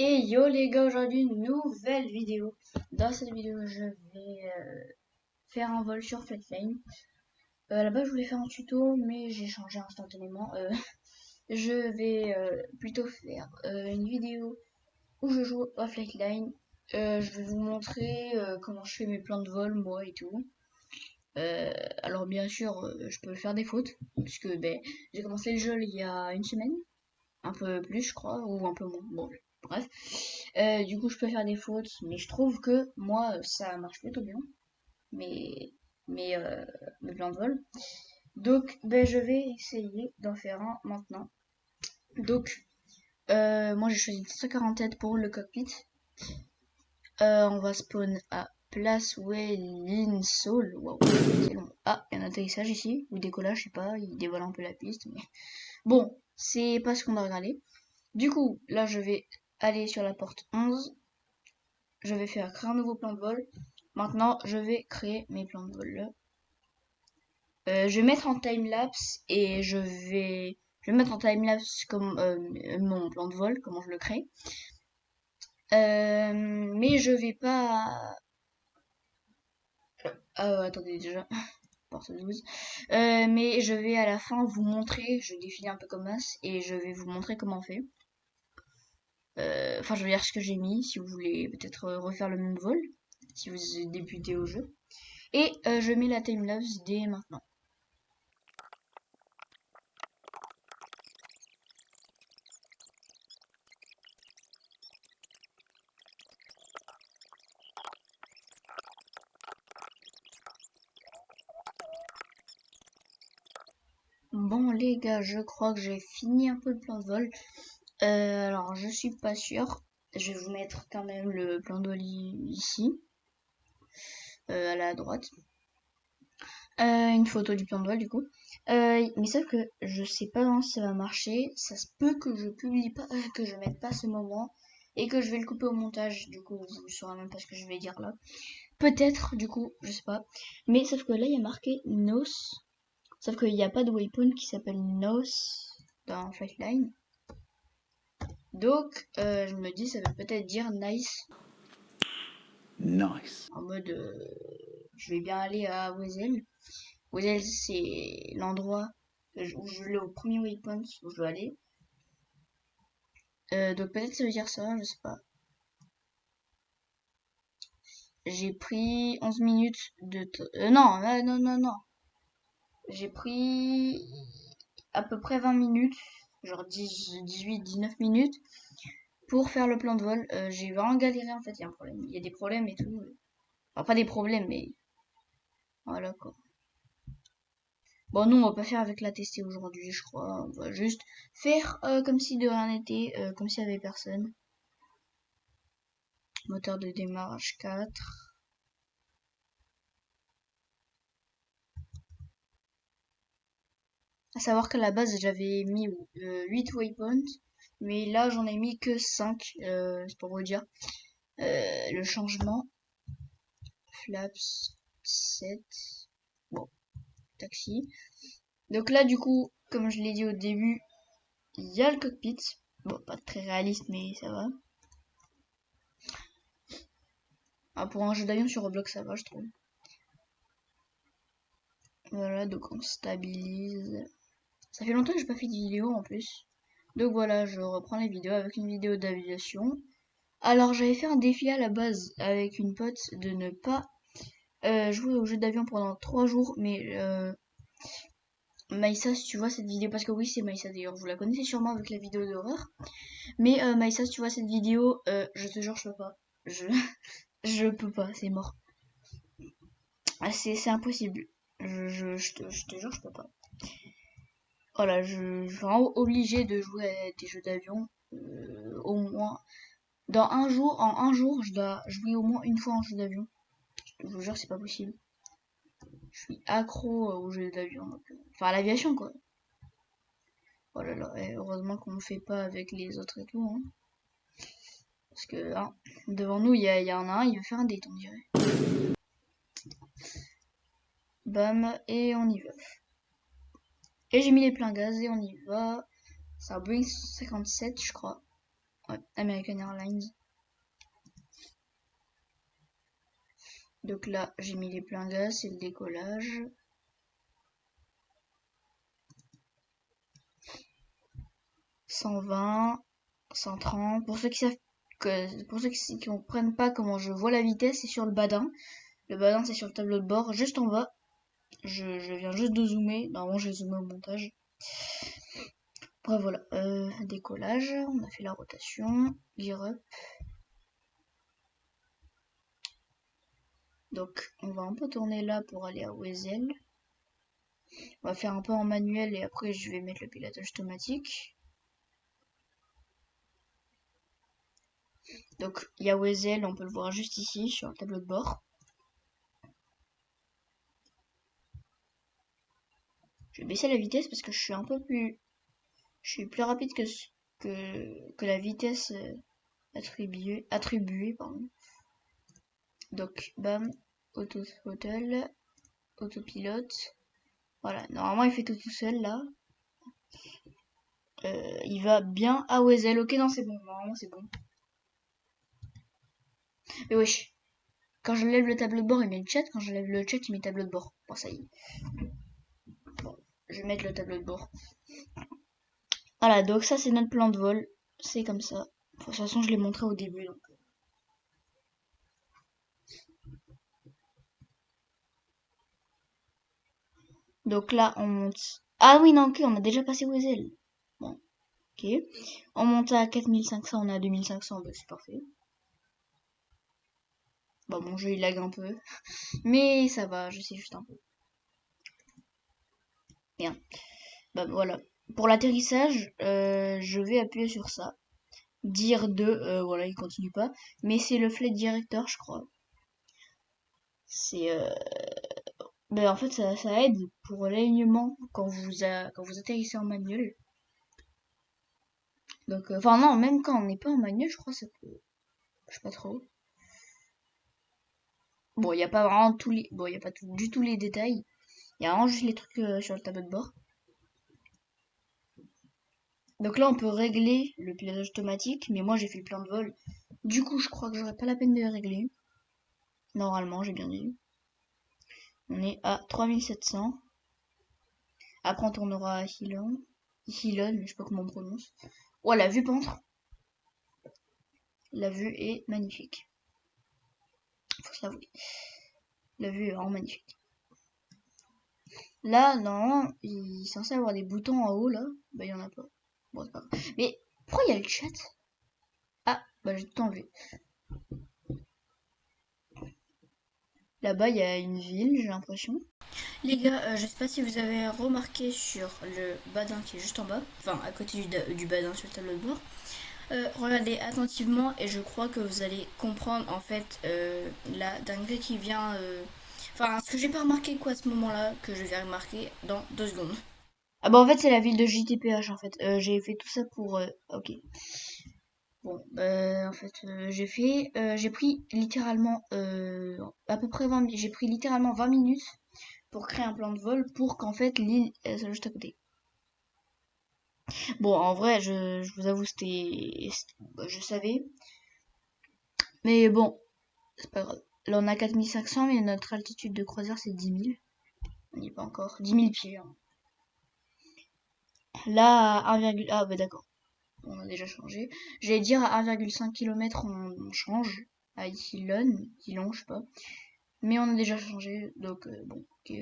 Et yo les gars, aujourd'hui une nouvelle vidéo. Dans cette vidéo, je vais faire un vol sur Flatline. À la base, je voulais faire un tuto, mais j'ai changé instantanément. Je vais plutôt faire une vidéo où je joue à Flatline. Je vais vous montrer comment je fais mes plans de vol, moi et tout. Alors bien sûr, je peux faire des fautes, puisque j'ai commencé le jeu il y a une semaine. Un peu plus, je crois, ou un peu moins. Bon, bref. Du coup, je peux faire des fautes, mais je trouve que moi, ça marche plutôt bien. Mais, mais mes plans de vol. Donc, je vais essayer d'en faire un maintenant. Donc, moi, j'ai choisi 140 pour le cockpit. On va spawn à Place Wellin Soul. Wow, c'est long. Ah, il y a un atterrissage ici, ou décollage, je sais pas, il dévoile un peu la piste. Mais... Bon, c'est pas ce qu'on a regardé. Du coup, là, je vais aller sur la porte 11. Je vais faire créer un nouveau plan de vol. Maintenant, je vais créer mes plans de vol. Je vais mettre en time-lapse et je vais mettre en time-lapse comme mon plan de vol, comment je le crée. Mais je vais pas... attendez déjà, porte 12. Mais je vais à la fin vous montrer, je défile un peu comme as, et je vais vous montrer comment on fait. Enfin, je vais dire ce que j'ai mis, si vous voulez peut-être refaire le même vol, si vous débutez au jeu. Et je mets la timelapse dès maintenant. Bon les gars, je crois que j'ai fini un peu le plan de vol. Alors je suis pas sûre. Je vais vous mettre quand même le plan de vol ici, à la droite. Une photo du plan de vol du coup. Mais sauf que je sais pas comment ça va marcher. Ça se peut que je publie pas, que je mette pas ce moment et que je vais le couper au montage. Du coup, vous saurez même pas ce que je vais dire là. Peut-être, du coup, je sais pas. Mais sauf que là, il y a marqué NOS. Sauf qu'il n'y a pas de waypoint qui s'appelle NOS dans Flightline. Donc, je me dis, ça veut peut-être dire nice. Nice. En mode, je vais bien aller à Wesel. Wesel, c'est l'endroit où je vais au premier waypoint où je dois aller. Donc, peut-être ça veut dire ça, je sais pas. J'ai pris 11 minutes de... non, non, non, non. J'ai pris à peu près 20 minutes, genre 18, 19 minutes pour faire le plan de vol. J'ai vraiment galéré en fait, il y a un problème. Il y a des problèmes et tout. Enfin, pas des problèmes, mais voilà quoi. Bon, nous, on va pas faire avec la tester aujourd'hui, je crois. On va juste faire comme si de rien n'était, comme s'il y avait personne. Moteur de démarrage 4. À savoir qu'à la base, j'avais mis 8 waypoints, mais là, j'en ai mis que 5, c'est pour vous dire. Le changement, flaps 7. Bon, taxi. Donc là, du coup, comme je l'ai dit au début, il y a le cockpit. Bon, pas très réaliste, mais ça va. Ah, pour un jeu d'avion sur Roblox, ça va, je trouve. Voilà, donc on stabilise. Ça fait longtemps que j'ai pas fait de vidéo en plus. Donc voilà, je reprends les vidéos avec une vidéo d'aviation. Alors j'avais fait un défi à la base avec une pote de ne pas jouer au jeu d'avion pendant 3 jours, mais Maïssa, si tu vois cette vidéo, parce que oui c'est Maïssa d'ailleurs, vous la connaissez sûrement avec la vidéo d'horreur, mais Maïssa, si tu vois cette vidéo, je te jure je peux pas, je je peux pas, c'est mort, c'est impossible, je te jure je peux pas. Voilà, je suis vraiment obligée de jouer à des jeux d'avion, au moins dans un jour, en un jour je dois jouer au moins une fois en jeu d'avion. Je vous jure c'est pas possible. Je suis accro aux jeux d'avion. Enfin, à l'aviation, quoi. Oh là là, et heureusement qu'on ne fait pas avec les autres et tout. Hein. Parce que hein, devant nous, y en a un, il veut faire un date, on dirait. Bam, et on y va. Et j'ai mis les pleins gaz et on y va. C'est un Boeing 57, je crois. Ouais, American Airlines. Donc là, j'ai mis les pleins gaz, c'est le décollage. « 120, 130. Pour ceux qui savent pour ceux qui comprennent pas comment je vois la vitesse, c'est sur le badin. Le badin, c'est sur le tableau de bord, juste en bas. Je viens juste de zoomer. Normalement, j'ai zoomé au montage. Bref, voilà. Décollage. On a fait la rotation. Gear up. Donc, on va un peu tourner là pour aller à Wesel. On va faire un peu en manuel et après, je vais mettre le pilotage automatique. Donc, il y a Wesel, on peut le voir juste ici, sur le tableau de bord. Je vais baisser la vitesse parce que je suis un peu plus... Je suis plus rapide que la vitesse attribuée, pardon. Donc, bam, auto-throttle, autopilote. Voilà, normalement il fait tout seul là. Il va bien à Wesel. Ok, non, c'est bon, normalement c'est bon. Mais wesh, quand je lève le tableau de bord, il met le chat. Quand je lève le chat, il met tableau de bord. Bon, ça y est. Bon, je vais mettre le tableau de bord. Voilà, donc ça c'est notre plan de vol. C'est comme ça. De toute façon, je l'ai montré au début. Donc là, on monte. Ah oui, non, ok, on a déjà passé Wesel. Bon, ok. On monte à 4500, on est à 2500, bah, c'est parfait. Bon, mon jeu il lag un peu. Mais ça va, je sais juste un peu. Bien. Bah voilà. Pour l'atterrissage, je vais appuyer sur ça. Dire de, voilà, il continue pas. Mais c'est le flight director, je crois. C'est, ben en fait, ça aide pour l'alignement quand vous atterrissez en manuel. Donc, enfin non, même quand on n'est pas en manuel, je crois que ça peut, je sais pas trop. Bon, il y a pas vraiment tous les, bon, il y a pas du tout les détails. Il y a vraiment juste les trucs sur le tableau de bord. Donc là, on peut régler le pilotage automatique, mais moi j'ai fait le plan de vol. Du coup, je crois que j'aurais pas la peine de le régler. Normalement, j'ai bien dit. On est à 3700. Après, on tournera à Hilon. Hilon, mais je sais pas comment on prononce. Oh, la vue peintre. La vue est magnifique. Faut se l'avouer. La vue est vraiment magnifique. Là, normalement, il est censé avoir des boutons en haut, là. Bah, il y en a pas. Bon, c'est pas grave. Mais pourquoi il y a le chat? Ah, bah, j'ai tout enlevé. Là-bas, il y a une ville, j'ai l'impression. Les gars, je sais pas si vous avez remarqué sur le badin qui est juste en bas, enfin à côté du badin sur le tableau de bord. Regardez attentivement et je crois que vous allez comprendre en fait la dinguerie qui vient. Enfin, ce que j'ai pas remarqué quoi à ce moment-là, que je vais remarquer dans 2 secondes. Ah bah en fait c'est la ville de JTPH en fait. J'ai fait tout ça pour. Ok. Bon, en fait, j'ai pris littéralement à peu près 20 minutes. J'ai pris littéralement 20 minutes pour créer un plan de vol pour qu'en fait l'île soit juste à côté. Bon, en vrai, je vous avoue, bah, je savais. Mais bon, c'est pas grave. Là, on a 4500, mais notre altitude de croisière, c'est 10 000. On n'y est pas encore. 10 000 pieds. Hein. Là, à 1, ah, bah d'accord. On a déjà changé. J'allais dire à 1,5 km, on change. À Hilon, je sais pas. Mais on a déjà changé, donc bon, ok.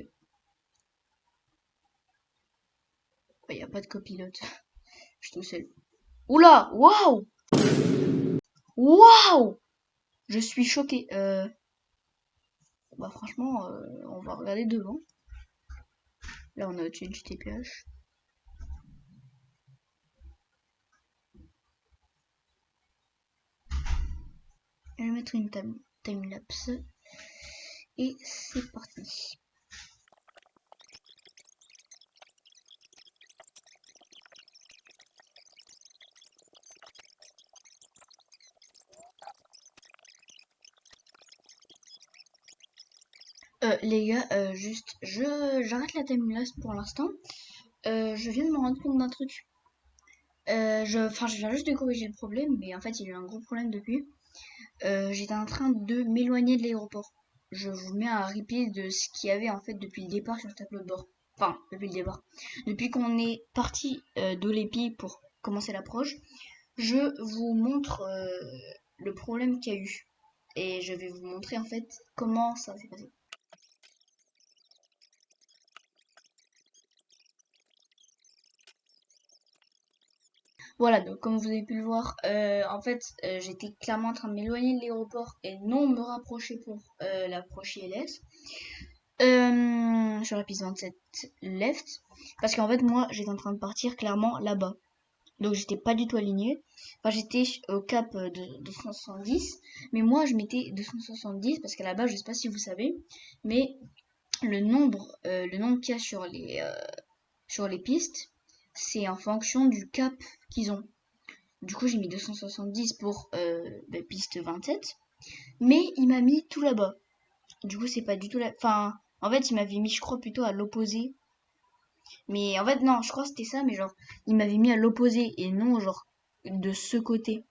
Il n'y a pas de copilote. Je suis tout seul. Oula! Waouh! Waouh! Je suis choqué. Bah franchement, on va regarder devant. Là, on a au-dessus du TPH. Je vais mettre une timelapse. Et c'est parti. Les gars, juste, j'arrête la timelapse pour l'instant. Je viens de me rendre compte d'un truc. je viens juste de corriger le problème, mais en fait, il y a eu un gros problème depuis. J'étais en train de m'éloigner de l'aéroport. Je vous mets un replay de ce qu'il y avait en fait depuis le départ sur le tableau de bord. Enfin, depuis le départ. Depuis qu'on est parti d'Olepi pour commencer l'approche, je vous montre le problème qu'il y a eu. Et je vais vous montrer en fait comment ça s'est passé. Voilà, donc comme vous avez pu le voir, en fait, j'étais clairement en train de m'éloigner de l'aéroport et non me rapprocher pour l'approche ILS. Sur la piste 27 left. Parce qu'en fait, moi, j'étais en train de partir clairement là-bas. Donc, j'étais pas du tout aligné. Enfin, j'étais au cap de 270. Mais moi, je mettais 270 parce qu'à la base, je sais pas si vous savez, mais le nombre qu'il y a sur les pistes, c'est en fonction du cap qu'ils ont. Du coup, j'ai mis 270 pour piste 27. Mais il m'a mis tout là-bas. Du coup, c'est pas du tout la... Enfin, en fait, il m'avait mis, je crois, plutôt à l'opposé. Mais en fait, non, je crois que c'était ça, mais genre, il m'avait mis à l'opposé et non, genre, de ce côté.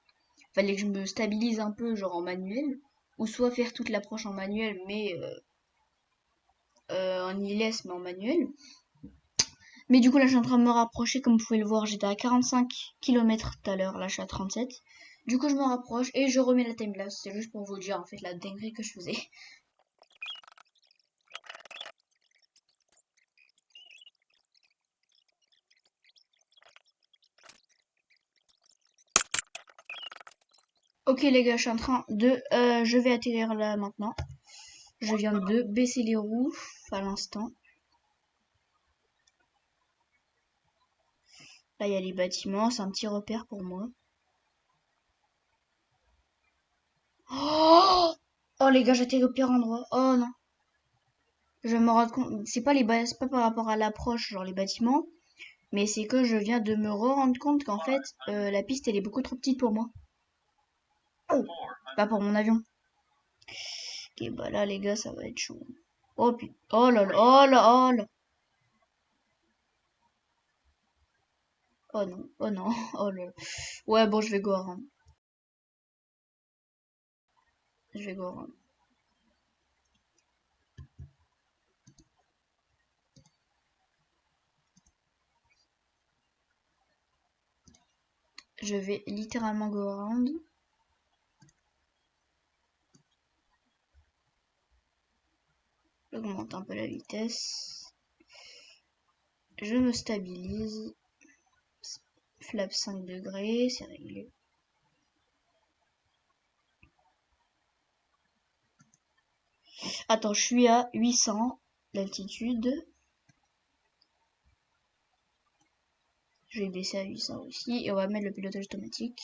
Fallait que je me stabilise un peu, genre, en manuel. Ou soit faire toute l'approche en manuel, mais en ILS, mais en manuel. Mais du coup, là, je suis en train de me rapprocher, comme vous pouvez le voir, j'étais à 45 km tout à l'heure, là, je suis à 37. Du coup, je me rapproche et je remets la timelapse. C'est juste pour vous dire, en fait, la dinguerie que je faisais. Ok les gars, je suis en train de... je vais atterrir là maintenant. Je viens de baisser les roues à l'instant. Là, il y a les bâtiments, c'est un petit repère pour moi. Oh, oh les gars, j'atterris au pire endroit. Oh non. Je me rends compte, c'est pas par rapport à l'approche, genre les bâtiments, mais c'est que je viens de me rendre compte qu'en fait, la piste, elle est beaucoup trop petite pour moi. Oh, pas pour mon avion. Ok, bah là, les gars, ça va être chaud. Oh putain, oh là là, oh là, oh là. Oh non, oh non, oh là. Ouais, bon, je vais go around. Je vais go around. Je vais littéralement go around. J'augmente un peu la vitesse. Je me stabilise. Flap 5 degrés, c'est réglé. Attends, je suis à 800 d'altitude. Je vais baisser à 800 aussi. Et on va mettre le pilotage automatique.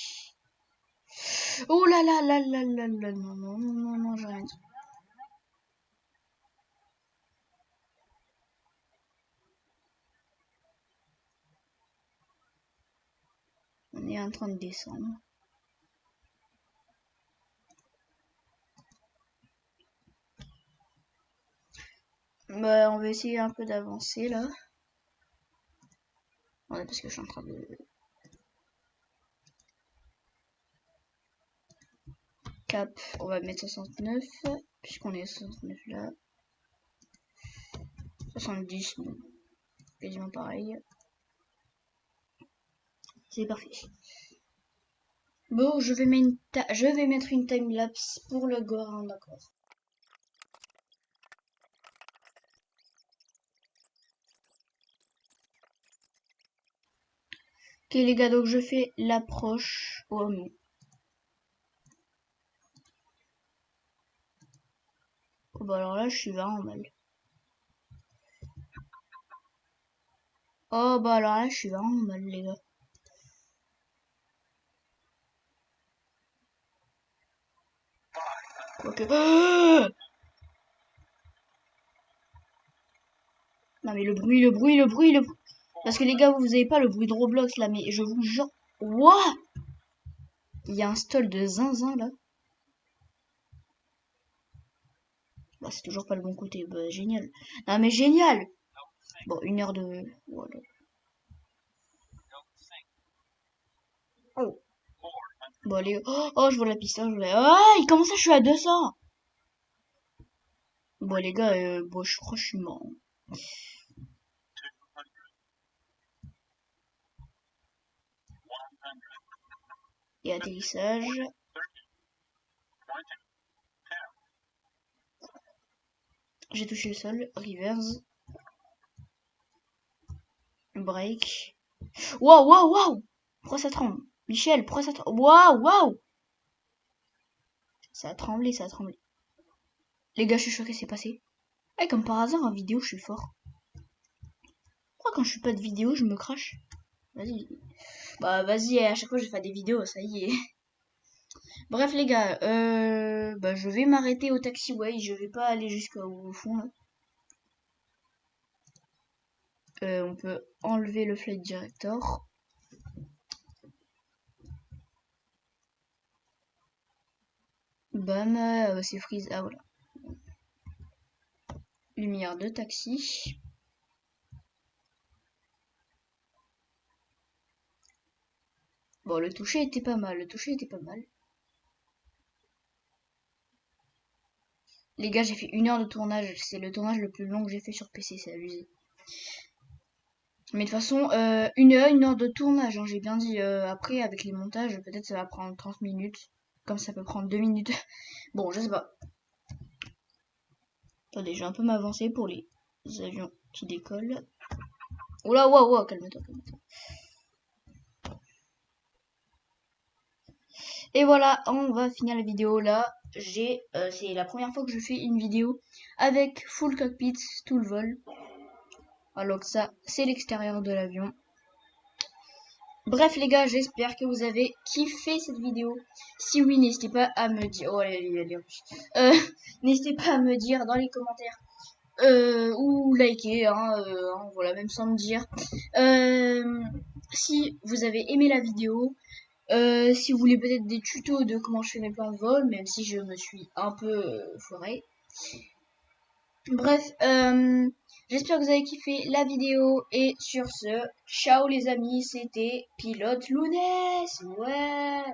Oh là là là là là là. Non, non, non, non, non, j'ai rien dit. On est en train de descendre. Bah, on va essayer un peu d'avancer là. Ouais, parce que je suis en train de... Cap, on va mettre 69. Puisqu'on est à 69 là. 70, bon, quasiment pareil. C'est parfait. Bon, je vais mettre une time-lapse pour le Gorin, d'accord. Ok les gars, donc je fais l'approche. Oh, oh, bah alors là, je suis vraiment mal. Oh bah alors là, je suis vraiment mal les gars. Quoique... Non mais le bruit, le bruit, le bruit, le bruit. Parce que les gars, vous avez pas le bruit de Roblox là, mais je vous jure... Wouah, il y a un stall de zinzin là. Bah c'est toujours pas le bon côté, bah génial. Non mais génial. Bon, 1 heure de... Voilà. Oh. Bon, allez. Oh, je vois la piste. Hein, je vois... Ah, comment ça, je suis à 200? Bon, les gars, bon, je crois que je suis mort. Et atterrissage. J'ai touché le sol. Reverse. Break. Waouh, waouh, waouh! Pourquoi ça tremble? Michel, pourquoi ça tremble? Waouh, waouh! Ça a tremblé, ça a tremblé. Les gars, je suis choqué, c'est passé. Eh, comme par hasard, en vidéo, je suis fort. Pourquoi quand je fais pas de vidéo, je me crache? Vas-y. Bah, vas-y, à chaque fois, je fais des vidéos, ça y est. Bref, les gars, bah, je vais m'arrêter au taxiway. Je vais pas aller jusqu'au fond, là. On peut enlever le flight director. Bam, c'est freeze. Ah, voilà. Lumière de taxi. Bon, le toucher était pas mal, le toucher était pas mal. Les gars, j'ai fait 1 heure de tournage. C'est le tournage le plus long que j'ai fait sur PC, c'est abusé. Mais de toute façon, 1 heure de tournage, hein, j'ai bien dit. Après, avec les montages, peut-être ça va prendre 30 minutes. Comme ça peut prendre 2 minutes. Bon, je sais pas. Attendez, je vais un peu m'avancer pour les avions qui décollent. Oula, waouh, waouh, calme-toi, calme-toi. Et voilà, on va finir la vidéo là. C'est la première fois que je fais une vidéo avec full cockpit, tout le vol. Alors que ça, c'est l'extérieur de l'avion. Bref les gars, j'espère que vous avez kiffé cette vidéo. Si oui, n'hésitez pas à me dire. Oh, allez. N'hésitez pas à me dire dans les commentaires. Ou liker, voilà, même sans me dire. Si vous avez aimé la vidéo, si vous voulez peut-être des tutos de comment je fais mes plans de vol, même si je me suis un peu foiré. Bref, j'espère que vous avez kiffé la vidéo. Et sur ce, ciao les amis, c'était Pilote Lounès. Ouais.